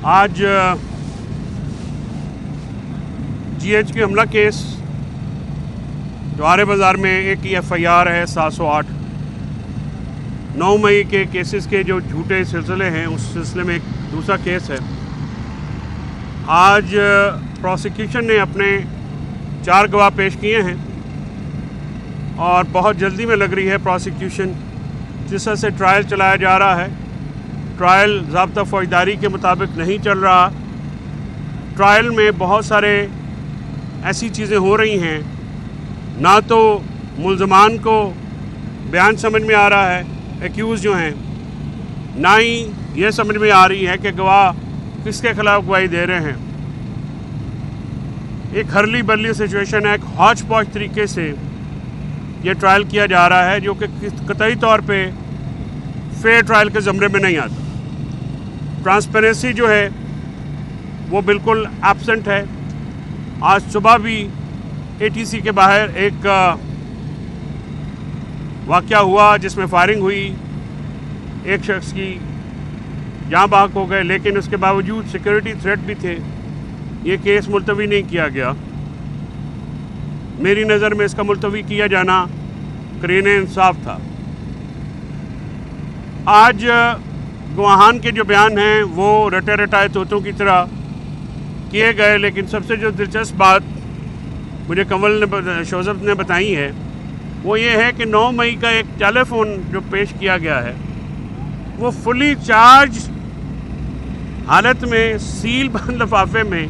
आज GH के हमला केस जो आरे बाज़ार में एक FIR है 708, 9 मई के केसेस के जो झूठे सिलसिले हैं उस सिलसिले में एक दूसरा केस है। आज प्रोसिक्यूशन ने अपने 4 गवाह पेश किए हैं और बहुत जल्दी में लग रही है प्रोसिक्यूशन। जिस तरह से ट्रायल चलाया जा रहा है, ट्रायल ज़ाब्ता फौजदारी के मुताबिक नहीं चल रहा। ट्रायल में बहुत सारे ऐसी चीज़ें हो रही हैं, ना तो मुल्ज़मान को बयान समझ में आ रहा है, एक्यूज़ जो हैं, ना ही ये समझ में आ रही है कि गवाह किसके खिलाफ गवाही दे रहे हैं। एक हरली बरली सिचुएशन है, एक हौच पौच तरीके से ये ट्रायल किया जा रहा है जो कि कतई तौर पे फेयर ट्रायल के ज़मरे में नहीं आता। ट्रांसपेरेंसी जो है वो बिल्कुल एब्सेंट है। आज सुबह भी ATC के बाहर एक वाक़या हुआ जिसमें फायरिंग हुई, एक शख्स की जान बहक हो गए, लेकिन उसके बावजूद सिक्योरिटी थ्रेट भी थे। ये केस मुलतवी नहीं किया गया। मेरी नज़र में इसका मुलतवी किया जाना करीने इंसाफ था। आज गवाहान के जो बयान हैं वो रटे रटाए तोतों की तरह किए गए, लेकिन सबसे जो दिलचस्प बात मुझे कंवल ने शोज़ब ने बताई है वो ये है कि 9 मई का एक टेलीफोन जो पेश किया गया है वो फुली चार्ज हालत में सील बंद लिफाफे में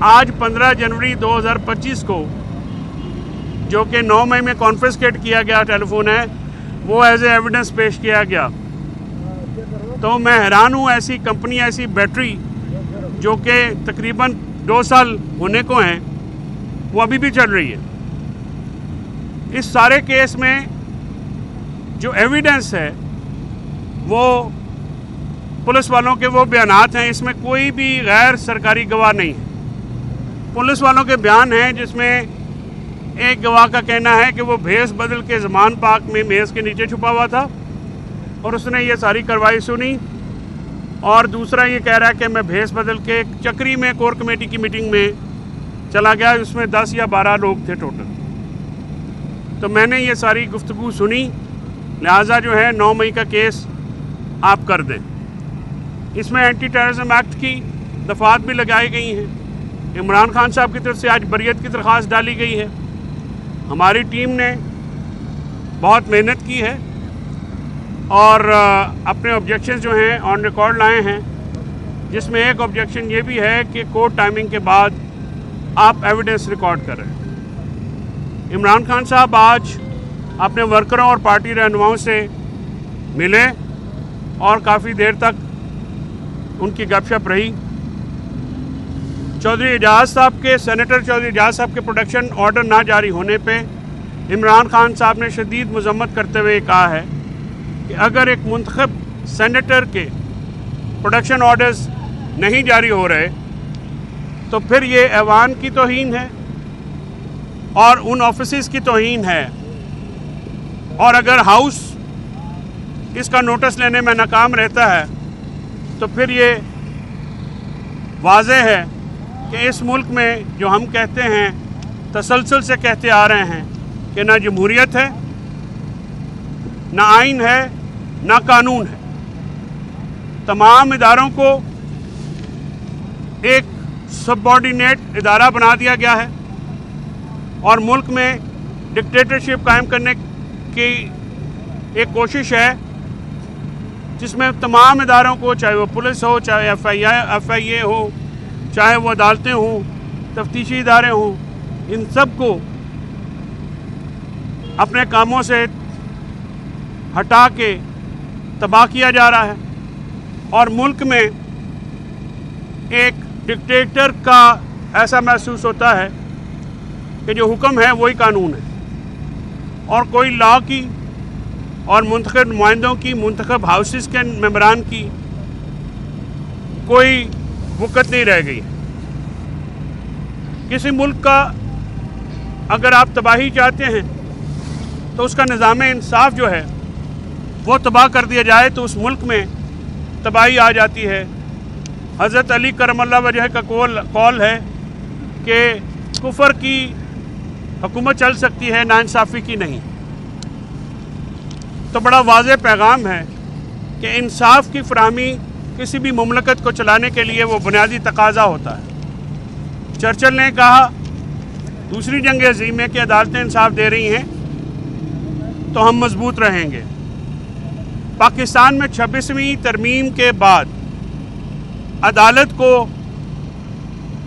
आज 15 जनवरी 2025 को, जो कि 9 मई में कॉन्फिस्केट किया गया टेलीफोन है, वो एज ए एविडेंस पेश किया गया। तो मैं हैरान हूँ, ऐसी कंपनी, ऐसी बैटरी जो कि तकरीबन 2 साल होने को हैं, वो अभी भी चल रही है। इस सारे केस में जो एविडेंस है वो पुलिस वालों के वो बयानात हैं, इसमें कोई भी गैर सरकारी गवाह नहीं है। पुलिस वालों के बयान हैं जिसमें एक गवाह का कहना है कि वो भेस बदल के ज़मान पाक में मेज़ के नीचे छुपा हुआ था और उसने ये सारी कार्रवाई सुनी, और दूसरा ये कह रहा है कि मैं भेस बदल के एक चक्री में कोर कमेटी की मीटिंग में चला गया, उसमें 10 या 12 लोग थे टोटल। तो मैंने ये सारी गुफ्तगू सुनी, लिहाजा जो है 9 मई का केस आप कर दें। इसमें एंटी टेररिज्म एक्ट की दफात भी लगाई गई हैं। इमरान खान साहब की तरफ से आज बरियत की दरख्वास्त डाली गई है। हमारी टीम ने बहुत मेहनत की है और अपने ऑब्जेक्शन जो हैं ऑन रिकॉर्ड लाए हैं, जिसमें एक ऑब्जेक्शन ये भी है कि कोर्ट टाइमिंग के बाद आप एविडेंस रिकॉर्ड कर रहे हैं। इमरान खान साहब आज अपने वर्करों और पार्टी रहनुमाओं से मिले और काफ़ी देर तक उनकी गपशप रही। चौधरी एजाज साहब के, सेनेटर चौधरी एजाज साहब के प्रोटेक्शन ऑर्डर ना जारी होने पे इमरान खान साहब ने शदीद मजम्मत करते हुए कहा है कि अगर एक मुंतखब सेनेटर के प्रोटेक्शन ऑर्डर्स नहीं जारी हो रहे तो फिर ये ऐवान की तौहीन है और उन ऑफिसेस की तौहीन है, और अगर हाउस इसका नोटिस लेने में नाकाम रहता है तो फिर ये वाज़ेह है कि इस मुल्क में जो हम कहते हैं, तसलसल से कहते आ रहे हैं कि ना जमहूरियत है, ना आइन है, ना कानून है। तमाम इदारों को एक सबऑर्डिनेट इदारा बना दिया गया है और मुल्क में डिक्टेटरशिप कायम करने की एक कोशिश है जिसमें तमाम इदारों को, चाहे वो पुलिस हो, चाहे FIA हो, चाहे वो अदालतें हों, तफ्तीशी इदारे हों, इन सब को अपने कामों से हटा के तबाह किया जा रहा है और मुल्क में एक डिक्टेटर का ऐसा महसूस होता है कि जो हुक्म है वही कानून है और कोई लॉ की और मुंतखब नुमाइंदों की, मुंतखब हाउसेस के मेंबरान की कोई वक़्त नहीं रह गई। किसी मुल्क का अगर आप तबाही चाहते हैं तो उसका निज़ाम इंसाफ जो है वो तबाह कर दिया जाए तो उस मुल्क में तबाही आ जाती है। हज़रत अली करमल्ला वजह का कौल है कि कुफर की हुकूमत चल सकती है, नाइंसाफ़ी की नहीं। तो बड़ा वाज़ेह पैगाम है कि इंसाफ की फराहमी किसी भी मुमलकत को चलाने के लिए वो बुनियादी तकाज़ा होता है। चर्चिल ने कहा दूसरी जंग अज़ीम में कि अदालतें इंसाफ दे रही हैं तो हम मजबूत रहेंगे। पाकिस्तान में 26वीं तरमीम के बाद अदालत को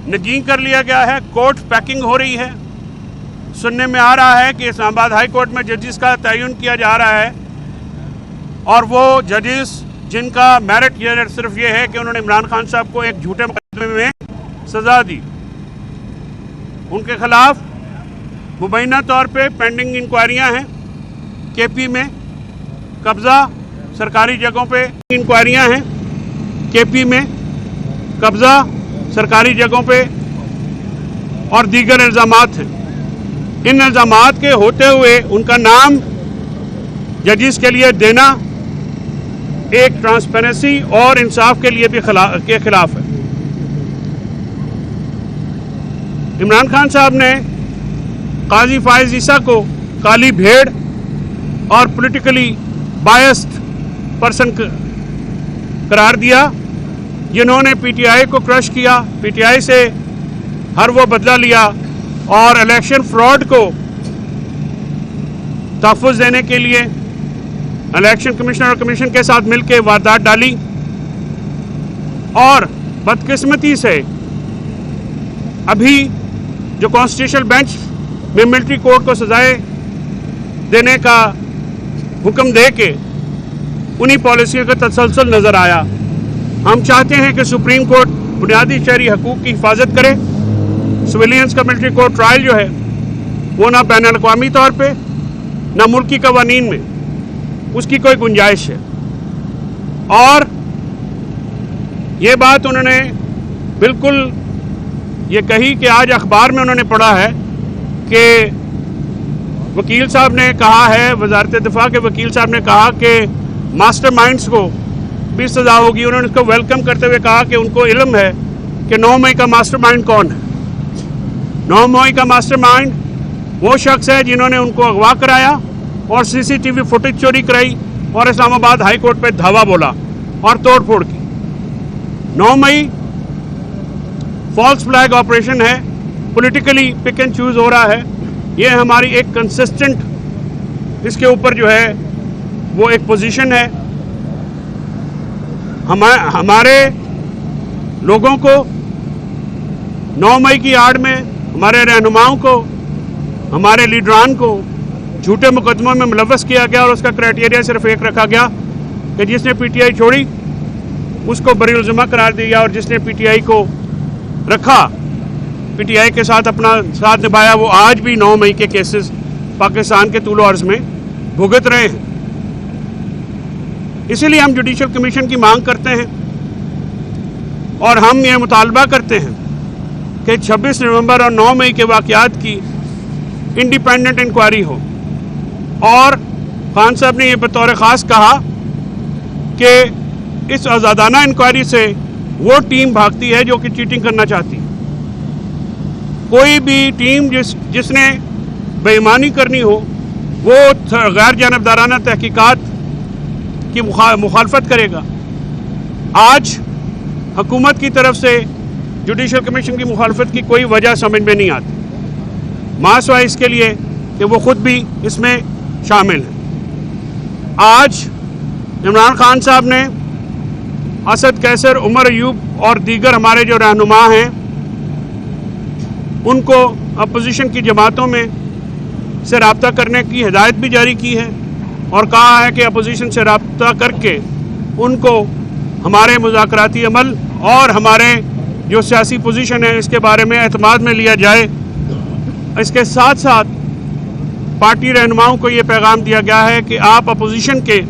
नजीं कर लिया गया है, कोर्ट पैकिंग हो रही है। सुनने में आ रहा है कि इस्लामाबाद हाई कोर्ट में जजेस का तयन किया जा रहा है और वो जजेस जिनका मेरिट ये सिर्फ ये है कि उन्होंने इमरान खान साहब को एक झूठे मुकदमे में सज़ा दी, उनके खिलाफ मुबैना तौर पे पेंडिंग इंक्वायरियां हैं। केपी में कब्ज़ा सरकारी जगहों पे इंक्वायरियां हैं, केपी में कब्ज़ा सरकारी जगहों पे और दीगर इल्ज़ामात हैं। इन इल्ज़ामात के होते हुए उनका नाम जजेस के लिए देना एक ट्रांसपेरेंसी और इंसाफ के लिए भी के खिलाफ है। इमरान खान साहब ने काजी फाइज ईसा को काली भेड़ और पॉलिटिकली बायस्ड पर्सन करार दिया, जिन्होंने पीटीआई को क्रश किया, पीटीआई से हर वो बदला लिया और इलेक्शन फ्रॉड को तहफ़्फ़ुज़ देने के लिए इलेक्शन कमिश्नर और कमीशन के साथ मिलकर वारदात डाली। और बदकिस्मती से अभी जो कॉन्स्टिट्यूशनल बेंच में मिलिट्री कोर्ट को सजाएं देने का हुक्म दे के उन्हीं पॉलिसियों का तसलसल नज़र आया। हम चाहते हैं कि सुप्रीम कोर्ट बुनियादी शहरी हकूक़ की हिफाजत करे। सिविलियंस का मिलिट्री कोर्ट ट्रायल जो है वो ना बैनुल अक़वामी तौर पे ना मुल्की कवानीन में उसकी कोई गुंजाइश है। और ये बात उन्होंने बिल्कुल ये कही कि आज अखबार में उन्होंने पढ़ा है कि वकील साहब ने कहा है, वजारत दिफा के वकील साहब ने कहा कि मास्टरमाइंड्स को भी सज़ा होगी। उन्होंने उसको वेलकम करते हुए कहा कि उनको इल्म है कि 9 मई का मास्टरमाइंड कौन है। 9 मई का मास्टरमाइंड वो शख्स है जिन्होंने उनको अगवा कराया और सीसीटीवी फुटेज चोरी कराई और इस्लामाबाद हाई कोर्ट पे धावा बोला और तोड़ फोड़ की। 9 मई फॉल्स फ्लैग ऑपरेशन है, पॉलिटिकली पिक एंड चूज हो रहा है। ये हमारी एक कंसिस्टेंट इसके ऊपर जो है वो एक पोजीशन है। हमारे लोगों को 9 मई की आड़ में हमारे रहनुमाओं को, हमारे लीडरान को झूठे मुकदमों में मुलव्वस किया गया और उसका क्राइटेरिया सिर्फ एक रखा गया कि जिसने पीटीआई छोड़ी उसको बरीउल ज़िम्मा करार दिया और जिसने पीटीआई को रखा, पीटीआई के साथ अपना साथ निभाया, वो आज भी 9 मई के केसेस पाकिस्तान के तूल अर्ज़ में भुगत रहे हैं। इसीलिए हम जुडिशल कमीशन की मांग करते हैं और हम ये मुतालबा करते हैं कि 26 नवंबर और 9 मई के वाक़यात की इंडिपेंडेंट इंक्वायरी हो। और खान साहब ने ये बतौर ख़ास कहा कि इस आज़ादाना इंक्वायरी से वो टीम भागती है जो कि चीटिंग करना चाहती है। कोई भी टीम जिसने बेईमानी करनी हो वो गैर जानबदाराना तहकीकात की मुखालफत करेगा। आज हुकूमत की तरफ से जुडिशल कमीशन की मुखालफत की कोई वजह समझ में नहीं आती, मासवा इसके लिए कि वो ख़ुद भी इसमें शामिल है। आज इमरान खान साहब ने असद कैसर, उमर अयूब और दीगर हमारे जो रहनुमा हैं उनको अपोजिशन की जमातों में से रब्ता करने की हिदायत भी जारी की है और कहा है कि अपोजिशन से रब्ता करके उनको हमारे मुज़ाकराती अमल और हमारे जो सियासी पोजीशन है इसके बारे में एतमाद में लिया जाए। इसके साथ साथ पार्टी रहनुमाओं को ये पैगाम दिया गया है कि आप अपोजिशन के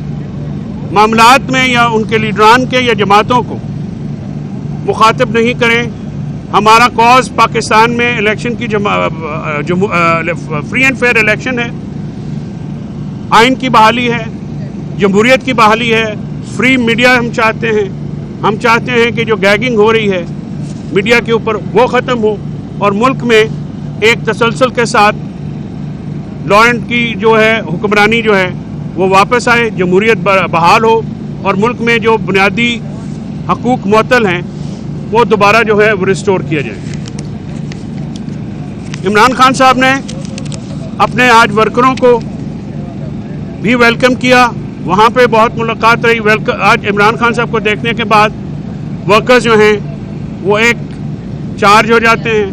मामलात में या उनके लीडरान के या जमातों को मुखातिब नहीं करें। हमारा कॉज पाकिस्तान में इलेक्शन की फ्री एंड फेयर इलेक्शन है, आइन की बहाली है, जमहूरियत की बहाली है, फ्री मीडिया हम चाहते हैं, ہم چاہتے ہیں کہ جو گیگنگ ہو رہی ہے میڈیا کے اوپر وہ ختم ہو اور ملک میں ایک تسلسل کے ساتھ لا اینڈ کی جو ہے حکمرانی جو ہے وہ واپس آئے، جمہوریت بحال ہو اور ملک میں جو بنیادی حقوق معطل ہیں وہ دوبارہ جو ہے وہ ریسٹور کیا جائے۔ عمران خان صاحب نے اپنے آج ورکروں کو بھی ویلکم کیا، وہاں پہ بہت ملاقات رہی۔ آج عمران خان صاحب کو دیکھنے کے بعد ورکرز جو ہیں وہ ایک چارج ہو جاتے ہیں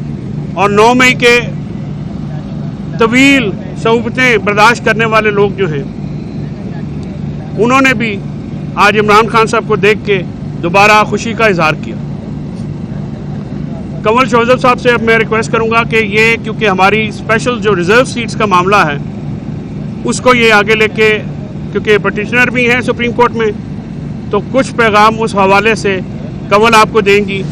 اور 9 مئی کے طویل صعوبتیں برداشت کرنے والے لوگ جو ہیں انہوں نے بھی آج عمران خان صاحب کو دیکھ کے دوبارہ خوشی کا اظہار کیا۔ کنول شوذب صاحب سے اب میں ریکویسٹ کروں گا کہ یہ کیونکہ ہماری اسپیشل جو ریزرو سیٹس کا معاملہ ہے اس کو یہ آگے لے کے، کیونکہ پٹیشنر بھی ہیں سپریم کورٹ میں، تو کچھ پیغام اس حوالے سے کنول آپ کو دیں گی۔